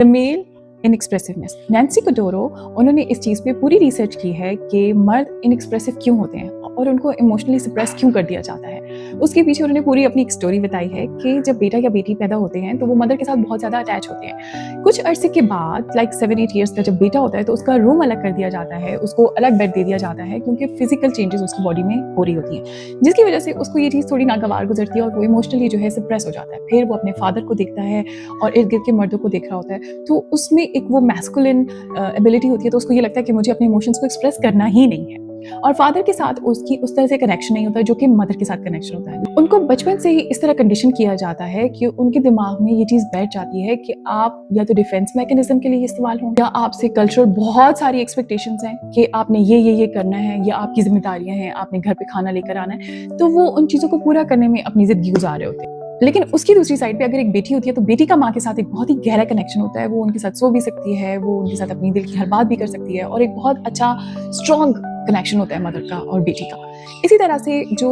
The mail इनएक्सप्रेसिवनेस। Nancy कटोरो, उन्होंने इस चीज़ पे पूरी रिसर्च की है कि मर्द इनएक्सप्रेसिव क्यों होते हैं और उनको इमोशनली सप्रेस क्यों कर दिया जाता है। उसके पीछे उन्होंने पूरी अपनी एक स्टोरी बताई है कि जब बेटा या बेटी पैदा होते हैं तो वो मदर के साथ बहुत ज़्यादा अटैच होते हैं। कुछ अरसे के बाद लाइक 7-8 ईयर्स का जब बेटा होता है तो उसका रूम अलग कर दिया जाता है, उसको अलग बेड दे दिया जाता है क्योंकि फिजिकल चेंजेस उसकी बॉडी में हो रही होती हैं, जिसकी वजह से उसको ये चीज़ थोड़ी नागवार गुजरती है और वो इमोशनली जो है सप्रेस हो जाता है। फिर वो अपने फादर को देखता है और इर्द गिर्द के मर्दों को देख रहा होता है, तो उसमें एक वो मैस्कुलिन एबिलिटी होती है, तो उसको ये लगता है कि मुझे अपने इमोशंस को एक्सप्रेस करना ही नहीं है। और फादर के साथ उसकी उस तरह से कनेक्शन नहीं होता जो कि मदर के साथ कनेक्शन होता है। उनको बचपन से ही इस तरह कंडीशन किया जाता है कि उनके दिमाग में ये चीज़ बैठ जाती है कि आप या तो डिफेंस मैकेनिज्म के लिए इस्तेमाल हो, या आपसे कल्चरल बहुत सारी एक्सपेक्टेशंस हैं कि आपने ये करना है, या आपकी जिम्मेदारियां हैं, आपने घर पे खाना लेकर आना है, तो वो उन चीज़ों को पूरा करने में अपनी ज़िंदगी गुजार रहे होते हैं। लेकिन उसकी दूसरी साइड पे अगर एक बेटी होती है तो बेटी का माँ के साथ एक बहुत ही गहरा कनेक्शन होता है। वो उनके साथ सो भी सकती है, वो उनके साथ अपनी दिल की हर बात भी कर सकती है, और एक बहुत अच्छा स्ट्रॉन्ग कनेक्शन होता है मदर का और बेटी का। इसी तरह से जो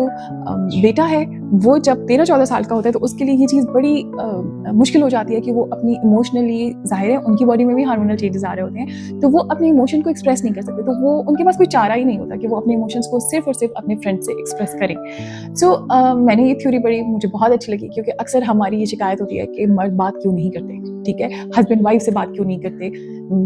बेटा है वो जब 13-14 साल का होता है तो उसके लिए ये चीज़ बड़ी मुश्किल हो जाती है कि वो अपनी इमोशनली, ज़ाहिर है उनकी बॉडी में भी हार्मोनल चेंजेस आ रहे होते हैं, तो वो अपने इमोशन को एक्सप्रेस नहीं कर सकते, तो वो उनके पास कोई चारा ही नहीं होता कि वो अपने इमोशंस को सिर्फ और सिर्फ अपने फ्रेंड से एक्सप्रेस करें। सो मैंने ये थ्योरी बड़ी मुझे बहुत अच्छी लगी, क्योंकि अक्सर हमारी ये शिकायत होती है कि मर्द बात क्यों नहीं करते, ठीक है, हस्बैंड वाइफ से बात क्यों नहीं करते,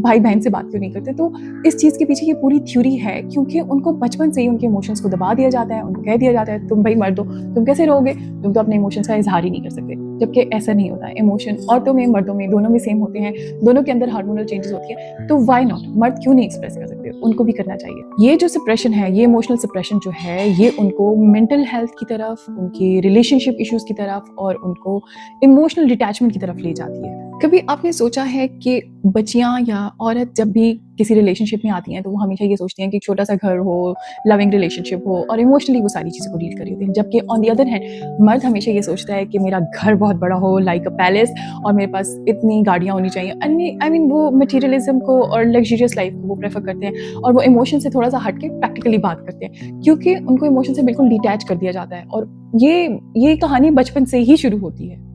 भाई बहन से बात क्यों नहीं करते। तो इस चीज़ के पीछे ये पूरी थ्योरी है क्योंकि उनको बचपन से ही उनके इमोशंस को दबा दिया जाता है, उनको कह दिया जाता है तुम भाई मर्द हो, तुम कैसे रहोगे, तुम तो अपने इमोशंस का इजहार ही नहीं कर सकते, जबकि ऐसा नहीं होता है। इमोशन औरतों में मर्दों में दोनों में सेम होते हैं, दोनों के अंदर हार्मोनल चेंजेस होती है, तो व्हाई नॉट, मर्द क्यों नहीं एक्सप्रेस कर सकते, उनको भी करना चाहिए। ये जो सप्रेशन है, ये इमोशनल सप्रेशन जो है, ये उनको मेंटल हेल्थ की तरफ, उनके रिलेशनशिप इश्यूज की तरफ और उनको इमोशनल डिटैचमेंट की तरफ ले जाती है। कभी आपने सोचा है कि बच्चियां या औरत जब भी किसी रिलेशनशिप में आती हैं तो वो हमेशा ये सोचती हैं कि एक छोटा सा घर हो, लविंग रिलेशनशिप हो, और इमोशनली वो सारी चीज़ों को डील कर रही होती हैं, जबकि ऑन दी अदर हैंड मर्द हमेशा ये सोचता है कि मेरा घर बहुत बड़ा हो, लाइक अ पैलेस, और मेरे पास इतनी गाड़ियाँ होनी चाहिए। आई मीन वो मटीरियलिज्म को और लग्जरियस लाइफ को वो प्रेफर करते हैं, और वो इमोशन से थोड़ा सा हट के प्रैक्टिकली बात करते हैं क्योंकि उनको इमोशन से बिल्कुल डिटैच कर दिया जाता है। और ये कहानी बचपन से ही शुरू होती है।